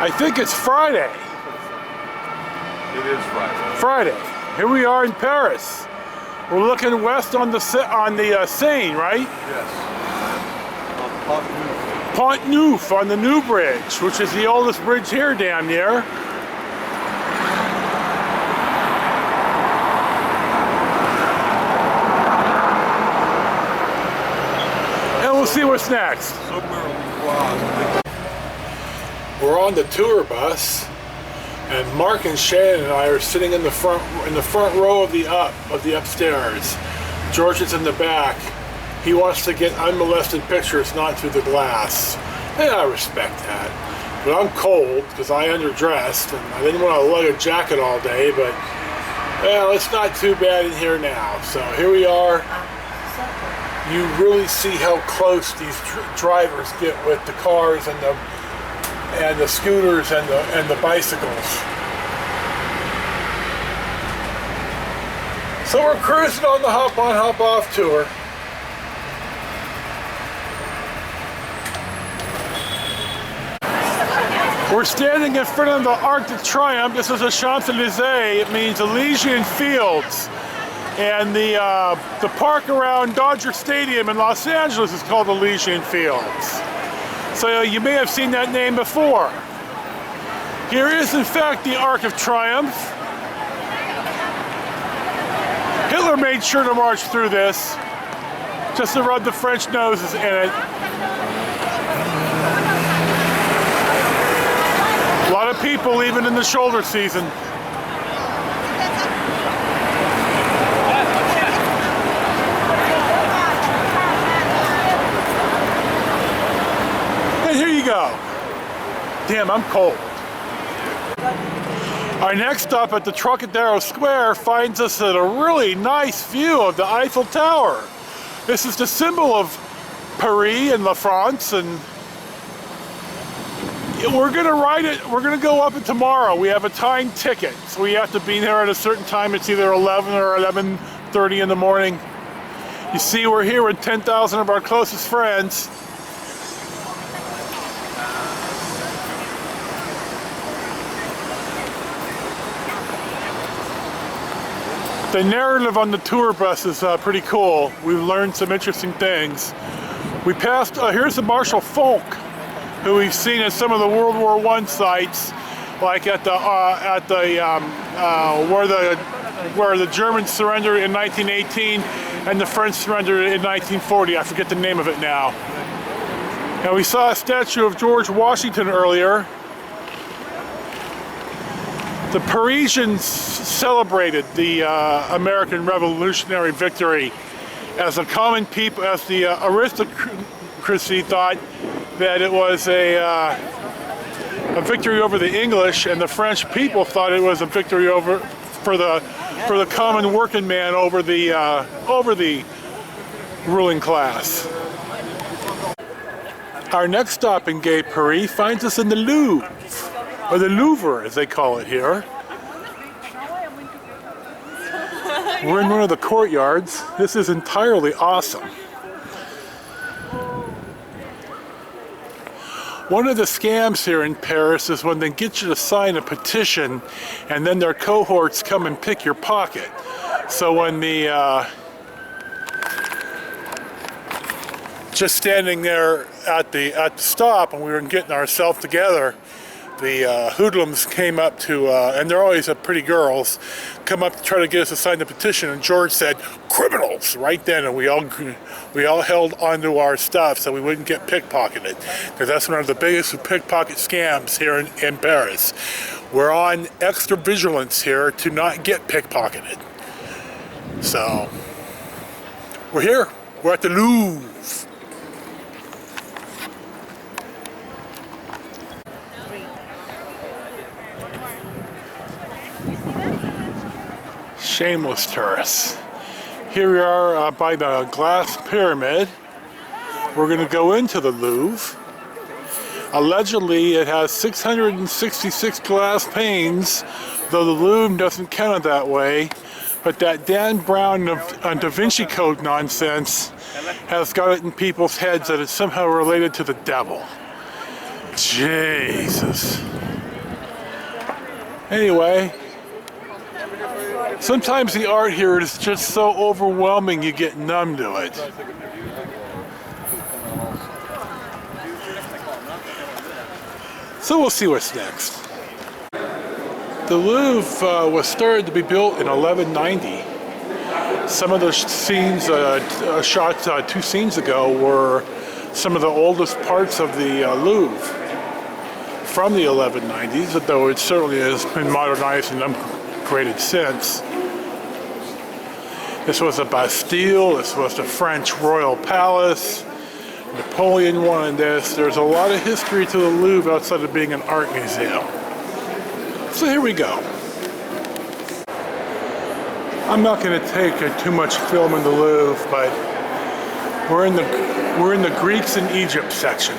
I think it's Friday. It is Friday. Friday. Here we are in Paris. We're looking west on the Seine, right? Yes. Pont Neuf. Pont Neuf on the New Bridge, which is the oldest bridge here, damn near. And we'll see what's next. We're on the tour bus, and Mark and Shannon and I are sitting in the front row of the upstairs. George is in the back. He wants to get unmolested pictures, not through the glass. And I respect that. But I'm cold because I underdressed and I didn't want to lug a jacket all day, but well, it's not too bad in here now. So here we are. You really see how close these drivers get with the cars and the scooters and the bicycles. So we're cruising on the hop on, hop off tour. We're standing in front of the Arc de Triomphe. This is the Champs-Élysées. It means Elysian Fields. And the park around Dodger Stadium in Los Angeles is called Elysian Fields. So you may have seen that name before. Here is in fact the Arc of Triumph. Hitler made sure to march through this, just to rub the French noses in it. A lot of people even in the shoulder season. And here you go. Damn, I'm cold. Our next stop at the Trocadero Square finds us at a really nice view of the Eiffel Tower. This is the symbol of Paris and La France, and we're gonna ride it. We're gonna go up it tomorrow. We have a timed ticket, so we have to be there at a certain time. It's either 11 or 11:30 in the morning. You see, we're here with 10,000 of our closest friends. The narrative on the tour bus is pretty cool. We've learned some interesting things. We passed, here's the Marshal Foch, who we've seen at some of the World War I sites, like at where the Germans surrendered in 1918 and the French surrendered in 1940. I forget the name of it now. And we saw a statue of George Washington earlier. The Parisians celebrated the American Revolutionary victory as a common people, as the aristocracy thought that it was a victory over the English, and the French people thought it was a victory for the common working man over the ruling class. Our next stop in gay Paris finds us in the Louvre, or the Louvre as they call it here. We're in one of the courtyards. This is entirely awesome. One of the scams here in Paris is when they get you to sign a petition and then their cohorts come and pick your pocket. So when the just standing there at the stop and we were getting ourselves together, the hoodlums came up to, and they're always pretty girls, come up to try to get us to sign the petition, and George said, "Criminals!" right then, and we all held onto our stuff so we wouldn't get pickpocketed, because that's one of the biggest pickpocket scams here in Paris. We're on extra vigilance here to not get pickpocketed. So, we're here. We're at the Louvre. Shameless tourists. Here we are by the glass pyramid. We're going to go into the Louvre. Allegedly, it has 666 glass panes, though the Louvre doesn't count it that way. But that Dan Brown Da Vinci Code nonsense has got it in people's heads that it's somehow related to the devil. Jesus. Anyway, sometimes the art here is just so overwhelming you get numb to it. So we'll see what's next. The Louvre was started to be built in 1190. Some of the scenes shot 2 scenes ago were some of the oldest parts of the Louvre from the 1190s, though it certainly has been modernized and upgraded since. This was a Bastille, this was the French Royal Palace. Napoleon wanted this. There's a lot of history to the Louvre outside of being an art museum. So here we go. I'm not going to take too much film in the Louvre, but we're in the Greeks and Egypt section.